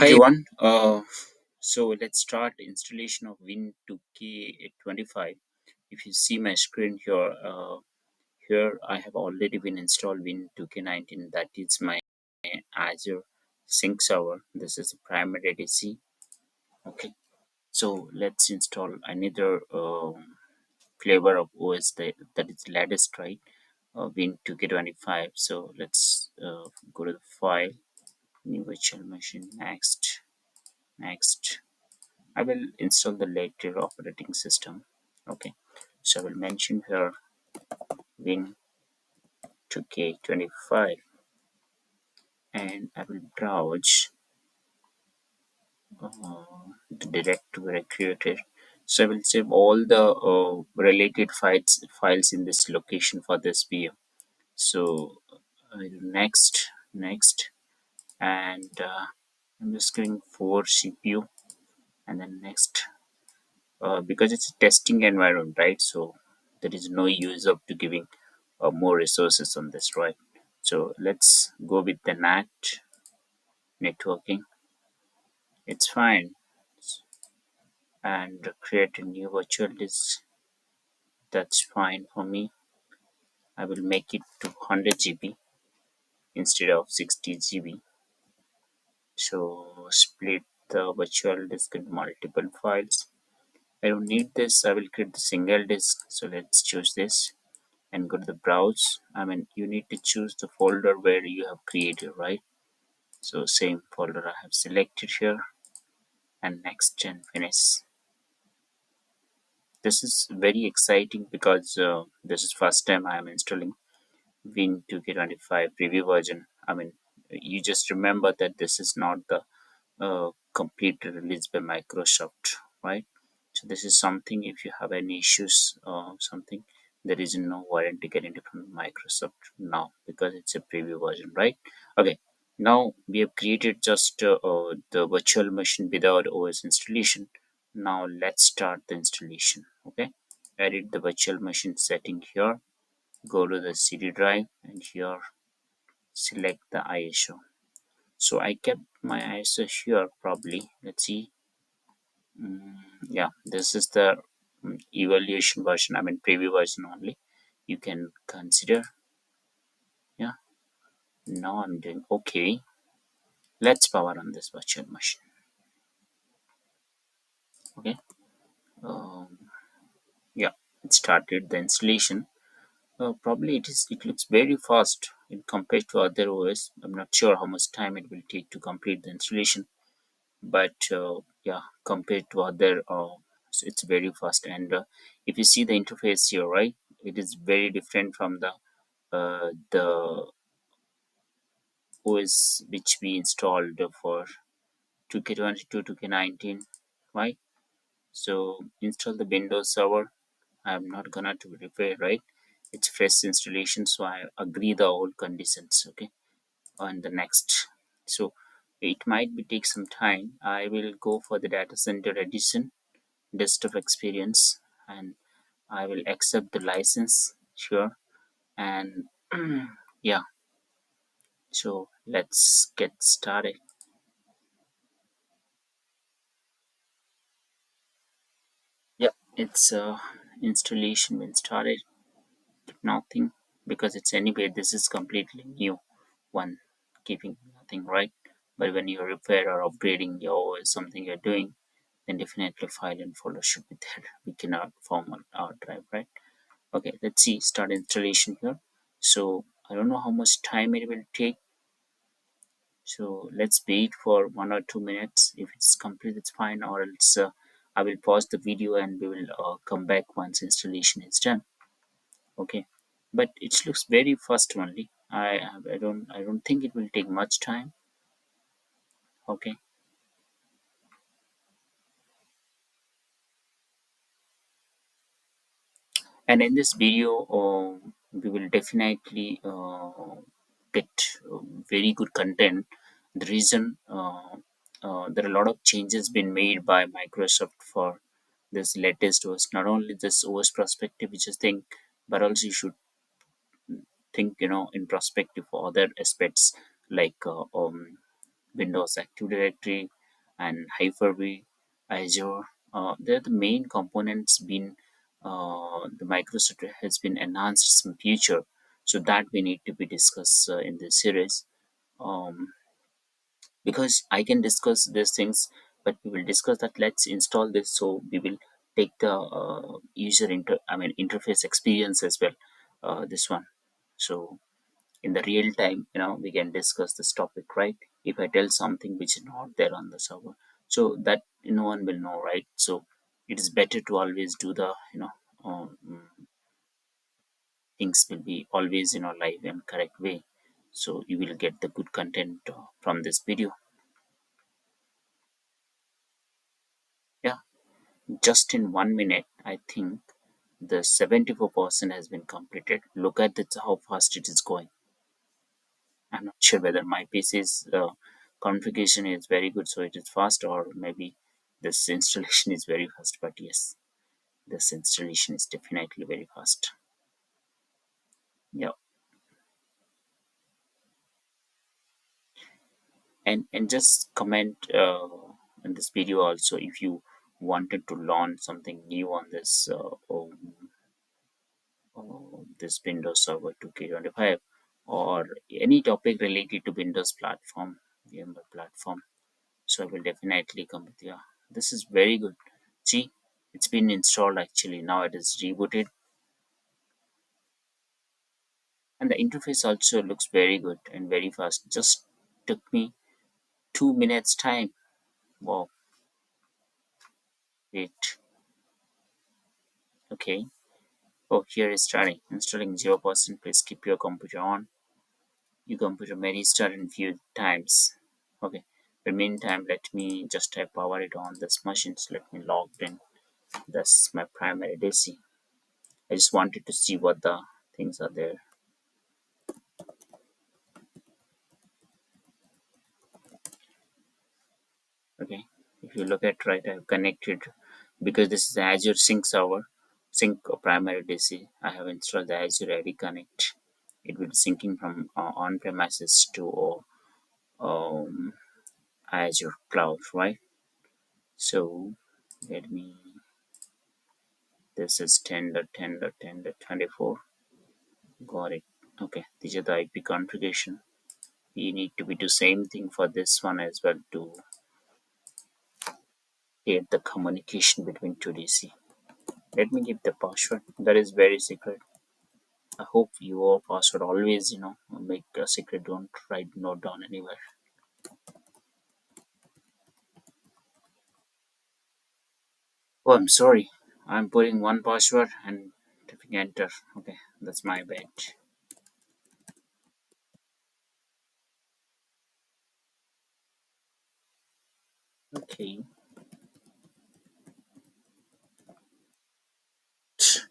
Hi everyone. So let's start installation of Win 2K25. If you see my screen here, here I have already been installed Win 2K19. That is my Azure sync server. This is the primary DC. Okay. So let's install another flavor of OS that is latest, right? Win 2K25. So let's go to the file, new virtual machine, next. I will install the later operating system. Okay, so I will mention here Win 2K25 and I will browse the directory I created. So I will save all the related files in this location for this VM. So next, and I'm just going for CPU and then next. Because it's a testing environment, right? So there is no use of to giving more resources on this, right? So let's go with the NAT networking. It's fine, and create a new virtual disk. That's fine for me. I will make it to 100 GB instead of 60 GB. So split the virtual disk in multiple files. I don't need this. I will create the single disk. So let's choose this and go to the browse. You need to choose the folder where you have created, right? So same folder I have selected here and next and finish. This is very exciting because this is first time I am installing Win 2K25 preview version. You just remember that this is not the complete release by Microsoft, right? So this is something, if you have any issues or something, there is no warranty guarantee from Microsoft now because it's a preview version, right? Okay, now we have created just the virtual machine without OS installation. Now let's start the installation. Okay, edit the virtual machine setting here, go to the CD drive and here select the ISO. So I kept my ISO here probably. Let's see. Yeah, this is the evaluation version. Preview version only. You can consider. Yeah. Now I'm doing okay. Let's power on this virtual machine. Okay. Um, yeah, it started the installation. Probably it looks very fast in compared to other OS. I'm not sure how much time it will take to complete the installation, but yeah, compared to other so it's very fast. And if you see the interface here, right, it is very different from the OS which we installed for 2K22 2K19, right? So install the Windows server. I'm not gonna to repair, right? It's fresh installation, so I agree the old conditions. Okay, on the next. So it might be take some time. I will go for the data center edition desktop experience and I will accept the license, sure. And yeah, so let's get started. Yep, it's installation been started. Nothing, because it's anyway this is completely new one, keeping nothing, right? But when you repair or upgrading your something you're doing, then definitely file and folder should be there. We cannot form on our drive, right? Okay, let's see, start installation here. So I don't know how much time it will take, so let's wait for 1 or 2 minutes. If it's complete, it's fine, or else I will pause the video and we will come back once installation is done. Okay, but it looks very fast only. I don't think it will take much time. Okay, and in this video we will definitely get very good content. The reason there are a lot of changes been made by Microsoft for this latest OS. Not only this OS perspective, which is thing, but also you should think in perspective for other aspects like Windows Active Directory, and Hyper-V, Azure. They're the main components been the Microsoft has been enhanced some feature, so that we need to be discussed in this series. Um, because I can discuss these things, but we will discuss that. Let's install this, so we will take the interface experience as well. This one, so in the real time, we can discuss this topic, right? If I tell something which is not there on the server, so that no one will know, right? So it is better to always do the um, things will be always live and correct way, so you will get the good content from this video. Yeah, just in 1 minute, I think the 74% has been completed. Look at it, how fast it is going. I'm not sure whether my PC's configuration is very good, so it is fast, or maybe this installation is very fast. But yes, this installation is definitely very fast. Yeah, and just comment in this video also if you wanted to learn something new on this Windows Server 2K25, or any topic related to Windows platform, VMware platform. So I will definitely come with you. This is very good. See, it's been installed actually. Now it is rebooted, and the interface also looks very good and very fast. Just took me 2 minutes time. Wow, wait. Okay. Oh, here is starting. Installing 0%. Please keep your computer on. Your computer may restart in few times. Okay. In the meantime, let me just power it on this machine. So let me log in. That's my primary DC. I just wanted to see what the things are there. Okay, if you look at right, I've connected, because this is the Azure Sync server, sync primary DC. I have installed the Azure ID Connect. It will be syncing from on premises to um, Azure cloud, right? So let me, this is 10.10.10.24. Got it. Okay, these are the IP configuration. We need to be do same thing for this one as well to get the communication between two DC. Let me give the password. That is very secret. I hope your password always, make a secret. Don't write note down anywhere. Oh, I'm sorry. I'm putting one password and tapping enter. Okay, that's my bad. Okay,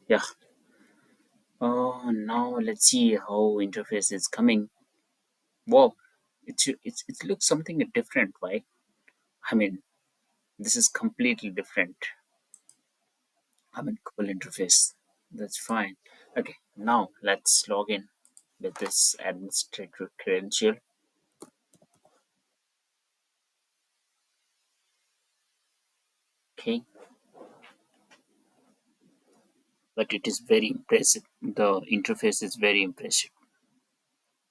yeah. Now let's see how interface is coming. Wow, it looks something different, right? I mean, this is completely different. I mean, cool interface. That's fine. Okay, now let's log in with this administrator credential. Okay, but it is very impressive. The interface is very impressive,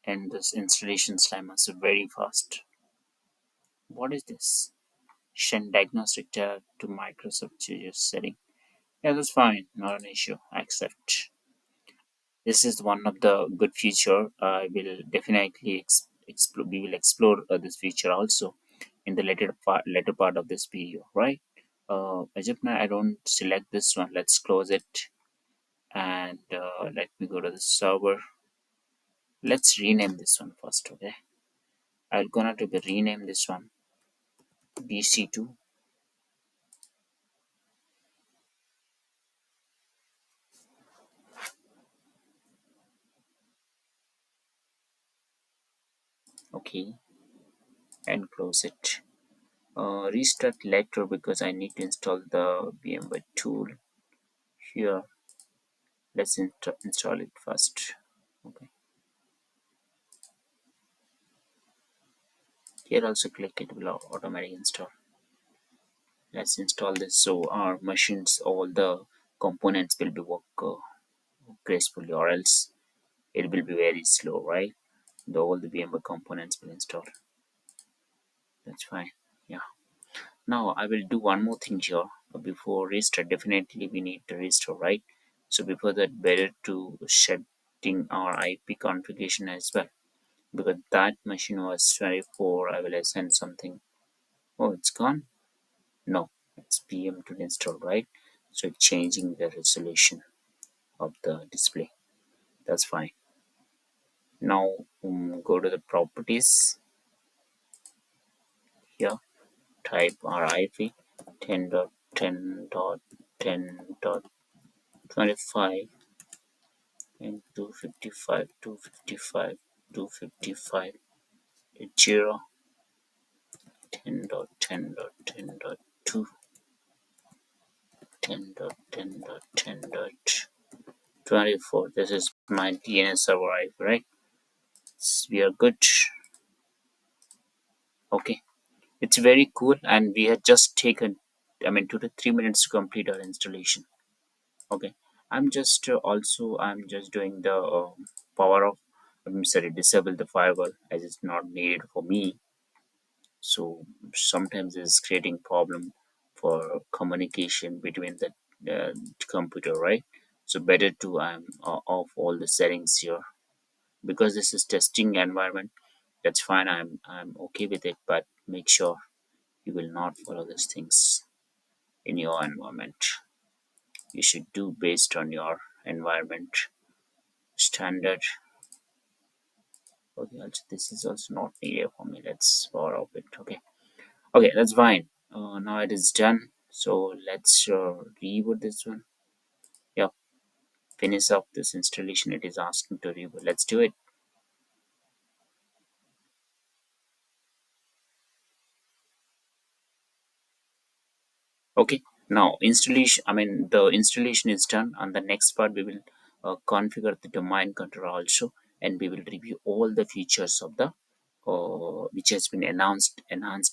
and this installation time is very fast. What is this? Shen diagnostic tab to Microsoft Studio setting. Yeah, that's fine. Not an issue. Accept. This is one of the good feature. I will definitely explore. We will explore this feature also in the later part of this video, right? As of now, I don't select this one. Let's close it, and let me go to the server. Let's rename this one first, okay? I'm gonna to be rename this one BC2. Okay, and close it. Restart later because I need to install the VMware tool here. Let's install it first. Okay, Here also click it will automatically install. Let's install this so our machines, all the components will be work gracefully, or else it will be very slow, right? All the VMware components will install. That's fine. Yeah. Now I will do one more thing here. Before restart, definitely we need to restore, right? So before that, better to setting our IP configuration as well, because that machine was 24. I will assign something. Oh, it's gone. No, it's PM to install, right? So it's changing the resolution of the display. That's fine. Now go to the properties here. Type our IP 10.10.10.25 and 255, 255, 255, 0, 10.10.10.2, 10.10.10.24. This is my DNS server IP, right? We are good. Okay. It's very cool, and we had just taken, 2 to 3 minutes to complete our installation. Okay. I'm just doing the power off. I'm sorry, disable the firewall as it's not needed for me. So sometimes it's creating problem for communication between the computer, right? So better to off all the settings here, because this is testing environment. That's fine. I'm okay with it, but make sure you will not follow these things in your environment. You should do based on your environment standard. Okay, also this is also not needed for me. Let's power off it. Okay, okay, that's fine. Now it is done. So let's reboot this one. Yep, finish up this installation. It is asking to reboot. Let's do it. Okay, now installation. The installation is done. On the next part, we will configure the domain controller also, and we will review all the features of the which has been enhanced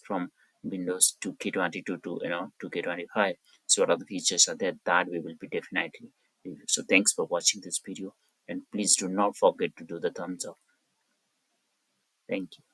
from Windows 2K22 to 2K25. So what other features are there that we will be definitely review. So thanks for watching this video, and please do not forget to do the thumbs up. Thank you.